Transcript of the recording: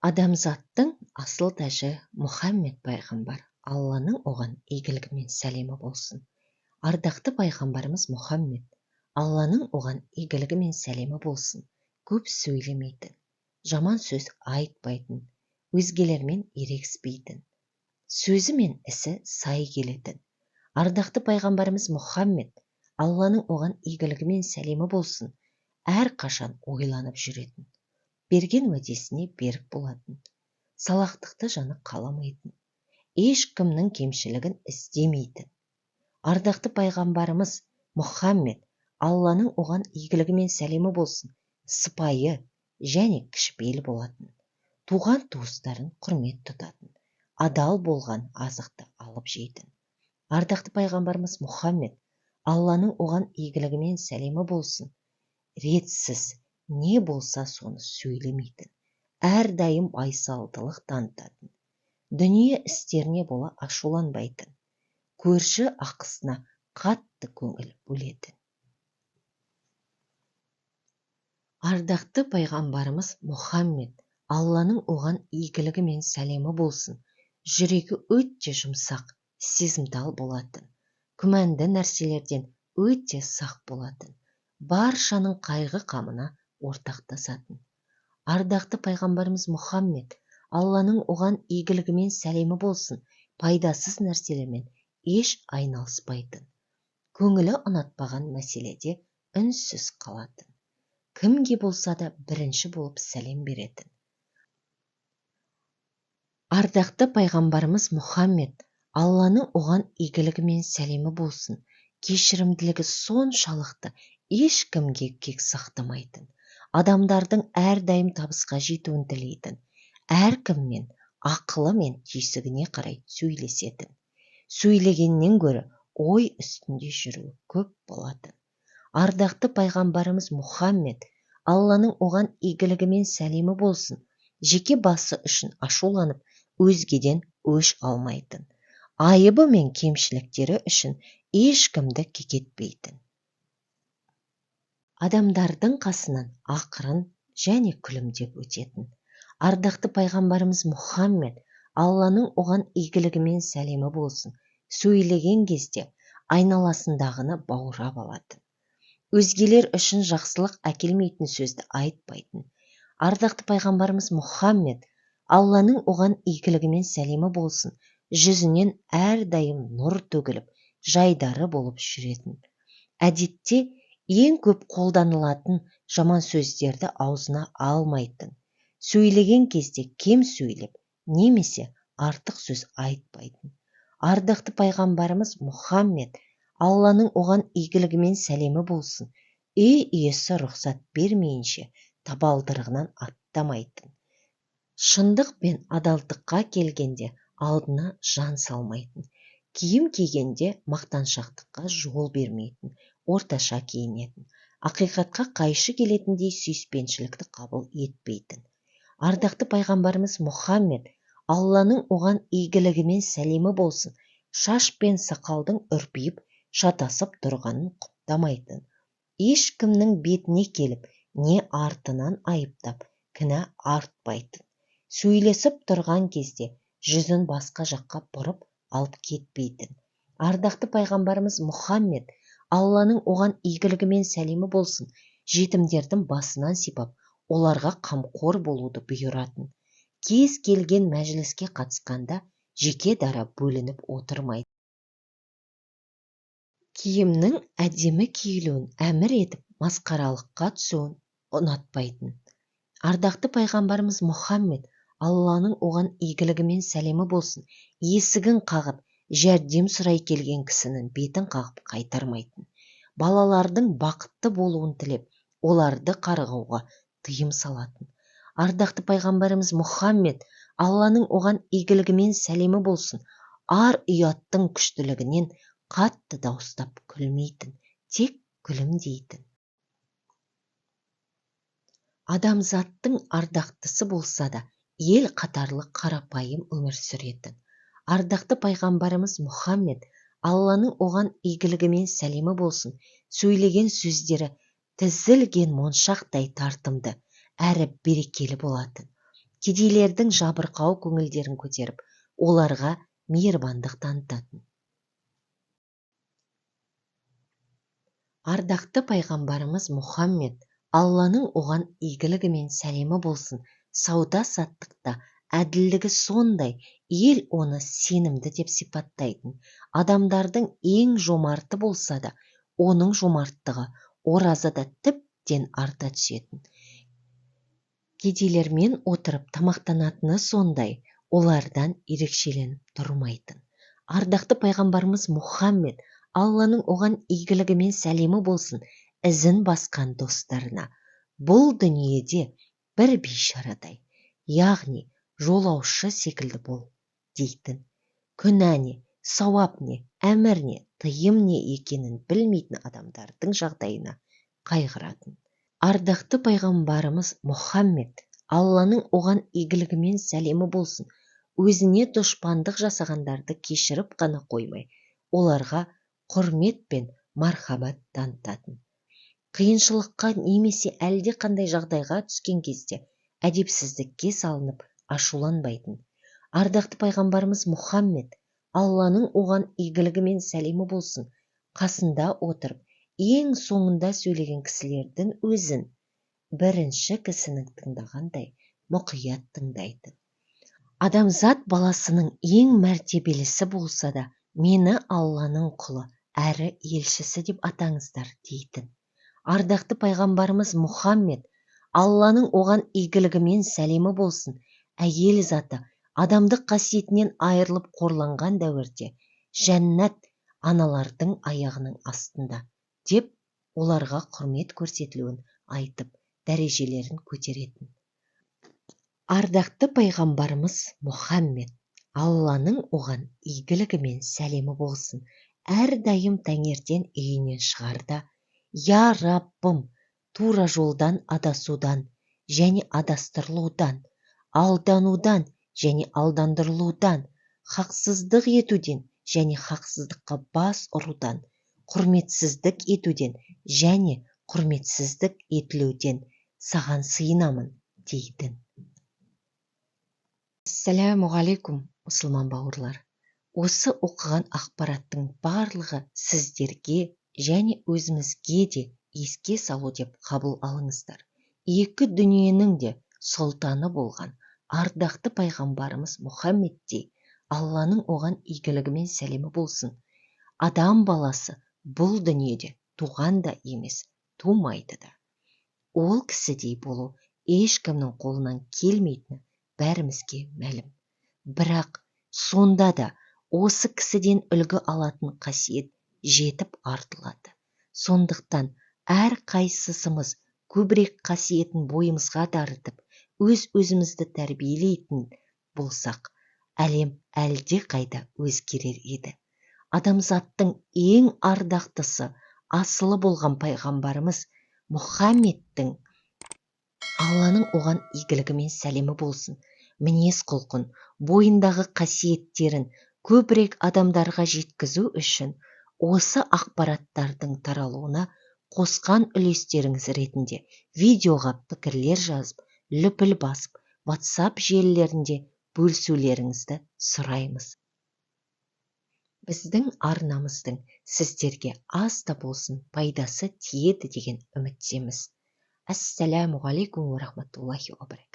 Адамзаттың асыл тәжі Мұхаммед пайғамбар, Алланың оған игілігі мен сәлемі болсын. Ардақты пайғамбарымыз Мұхаммед, Алланың оған игілігі мен сәлемі болсын. Көп сөйлемейтін, жаман сөз айтпайтын, өзгелермен ерегіспейтін, сөзі мен ісі сай келетін. Ардақты пайғамбарымыз Мұхаммед, Алланың оған игілігі мен сәлемі болсын, әрқашан ойланып жүретін, берген уәдесіне берік болатын, салақтықты жаны қаламайтын, ешкімнің кемшілігін іздемейтін. Ардақты пайғамбарымыз Мұхаммед, Алланың оған игілігі мен сәлемі болсын, сыпайы және кішіпейіл болатын, туған туыстарын құрмет тұтатын, адал болған азықты алып жейтін. Ардақты пайғамбарымыз Мұхаммед, Алланың оған игілігі мен сәлемі болсын, ретсіз не болса соны сөйлемейтін, әрдайым байсалдылық танытатын, дүние істеріне бола ашуланбайтын, көрші ақысына қатты көңіл бөлетін. Ардақты пайғамбарымыз Мұхаммед, Алланың оған игілігі мен сәлемі болсын, жүрегі өте жұмсақ, сезімтал болатын, күмәнді нәрселерден өте сақ болатын, баршаның қайғы қамына ортақтасатын. Ардақты пайғамбарымыз Мұхаммед, Алланың оған игілігі мен сәлемі болсын, пайдасыз нәрселермен еш айналыспайтын, көңілі ұнатпаған мәселеде үнсіз қалатын, кімге болса да бірінші болып сәлем беретін. Ардақты пайғамбарымыз Мұхаммед, Алланың оған игілігі мен сәлемі болсын, кешірімділігі соншалықты, ешкімге кек сақтамайтын, адамдардың әрдайым табысқа жетуін тілейтін, әркіммен ақылы мен түйсігіне қарай сөйлесетін, сөйлегеннен гөрі ой үстінде жүруі көп болатын. Ардақты пайғамбарымыз Мұхаммед, Алланың оған игілігі мен сәлемі болсын, жеке басы үшін ашуланып, өзгеден өш алмайтын, айыбы мен кемшіліктері үшін ешкімді кекетпейтін. Адамдардың қасынан ақырын және күлімдеп өтетін. Ардақты пайғамбарымыз Мұхаммед, Алланың оған игілігі мен сәлемі болсын, сөйлеген кезде айналасындағыны баурап алатын, өзгелер үшін жақсылық әкелмейтін сөзді айтпайтын. Ардақты пайғамбарымыз Мұхаммед, Алланың оған игілігі мен сәлемі болсын, жүзінен әрдайым нұр төгіліп, жайдары болып жүретін. Әдетте ең көп қолданылатын жаман сөздерді аузына алмайтын, сөйлеген кезде кем сөйлеп, немесе артық сөз айтпайтын. Ардақты пайғамбарымыз Мұхаммед, Алланың оған игілігі мен сәлемі болсын, үй иесі рұқсат бермейінше табалдырығынан аттамайтын, шындық пен адалдыққа келгенде алдына жан салмайтын, киім кигенде мақтаншақтыққа жол бермейтін, орташа киінетін, ақиқатқа қайшы келетіндей сүйіспеншілікті қабыл етпейтін. Ардақты пайғамбарымыз Мұхаммед, Алланың оған игілігі мен сәлемі болсын, шаш пен сақалдың үрпиіп, шатасып тұрғанын құптамайтын, ешкімнің бетіне келіп, не артынан айыптап, кінә артпайтын, сөйлесіп тұрған кезде жүзін басқа жаққа бұрып алып кетпейтін. Ардақты пайғамбарымыз Мұхаммед, Алланың оған игілігі мен сәлемі болсын, жетімдердің басынан сипап, оларға қамқор болуды бұйыратын, кез келген мәжіліске қатысқанда жеке дара бөлініп отырмайды, киімнің әдемі киілуін әмір етіп, масқаралыққа түсуін ұнатпайтын. Ардақты пайғамбарымыз Мұхаммед, Алланың оған игілігі мен сәлемі болсын, есігін қағып, жәрдем сұрай келген кісінің бетін қағып қайтармайтын, балалардың бақытты болуын тілеп, оларды қарғауға тыйым салатын. Ардақты пайғамбарымыз Мұхаммед, Алланың оған игілігі мен сәлемі болсын, ар ұяттың күштілігінен қатты дауыстап күлмейтін, тек күлімдейтін. Адамзаттың ардақтысы болса да, ел қатарлы қарапайым өмір сүретін. Ардақты пайғамбарымыз Мұхаммед, Алланың оған игілігі мен сәлемі болсын, сөйлеген сөздері тізілген моншақтай тартымды әрі берекелі болатын, кедейлердің жабырқау көңілдерін көтеріп, оларға мейірбандық танытатын. Ардақты пайғамбарымыз Мұхаммед, Алланың оған игілігі мен сәлемі болсын, сауда-саттықта әділдігі сондай, ел оны сенімді деп сипаттайтын. Адамдардың ең жомарты болса да, оның жомарттығы оразада тіптен арта түсетін. Кедейлермен отырып тамақтанатыны сондай, олардан ерекшеленіп тұрмайтын. Ардақты пайғамбарымыз Мұхаммед, Алланың оған игілігі мен сәлемі болсын, ізін басқан достарына: бұл дүниеде бір бейшарадай, яғни жолаушы секілді бол, дейтін. Күнә не, сауап не, әмір не, тыйым не екенін білмейтін адамдардың жағдайына қайғыратын. Ардақты пайғамбарымыз Мұхаммед, Алланың оған игілігі мен сәлемі болсын, өзіне дұшпандық жасағандарды кешіріп қана қоймай, оларға құрмет пен мархабат танытатын. Қиыншылыққа немесе әлде қандай жағдайға түскен кезде әдепсіздікке салынып ашуланбайтын. Ардақты пайғамбарымыз Мұхаммед, Алланың оған игілігі мен сәлемі болсын, қасында отырып, ең соңында сөйлеген кісілердің өзін бірінші кісінің тыңдағандай мұқият тыңдайтын. Адамзат баласының ең мәртебелісі болса да, мені Алланың құлы әрі елшісі деп атаңыздар, дейтін. Ардақты пайғамбарымыз Мұхаммед, Алланың оған игілігі мен сәлемі болсын, әйел заты адамдық қасиетінен айырылып қорланған дәуірде жәннат аналардың аяғының астында деп, оларға құрмет көрсетілуін айтып, дәрежелерін көтеретін. Ардақты пайғамбарымыз Мұхаммед, Алланың оған игілігі мен сәлемі болсын, әрдайым таңертең үйінен шығарда: я Раббым, тура жолдан адасудан және адастырылудан, алданудан және алдандырылудан, хақсыздық етуден және хақсыздыққа бас ұрудан, құрметсіздік етуден және құрметсіздік етілуден саған сыйынамын, дейтін. Ассалямуғалейкум, мұсылман бауырлар. Осы оқыған ақпараттың барлығы сіздерге және өзімізге де еске салу деп қабыл алыңыздар. Екі дүниенің де сұлтаны болған ардақты пайғамбарымыз Мұхаммедтей, Алланың оған игілігі мен сәлемі болсын, адам баласы бұл дүниеде туған да емес, тумайды да. Ол кісідей болу ешкімнің қолынан келмейтіні бәрімізге мәлім. Бірақ сонда да осы кісіден үлгі алатын қасиет жетіп артылады. Сондықтан әр қайсысымыз көбірек қасиетін бойымызға дарытып, өз-өзімізді тәрбиелейтін болсақ, әлем әлде қайда өзгерер еді. Адамзаттың ең ардақтысы, асылы болған пайғамбарымыз Мұхаммедтің, Алланың оған игілігі мен сәлемі болсын, мінез-құлқын, бойындағы қасиеттерін көбірек адамдарға жеткізу үшін осы ақпараттардың таралуына қосқан үлестеріңіз ретінде видеоға пікірлер жазып, лүпіл басып, WhatsApp желілерінде бөлісулеріңізді сұраймыз. Біздің арнамыздың сіздерге аз да болсын пайдасы тиеді деген үміттеміз. Ассаляму алейкум ва рахматуллахи ва баракатух.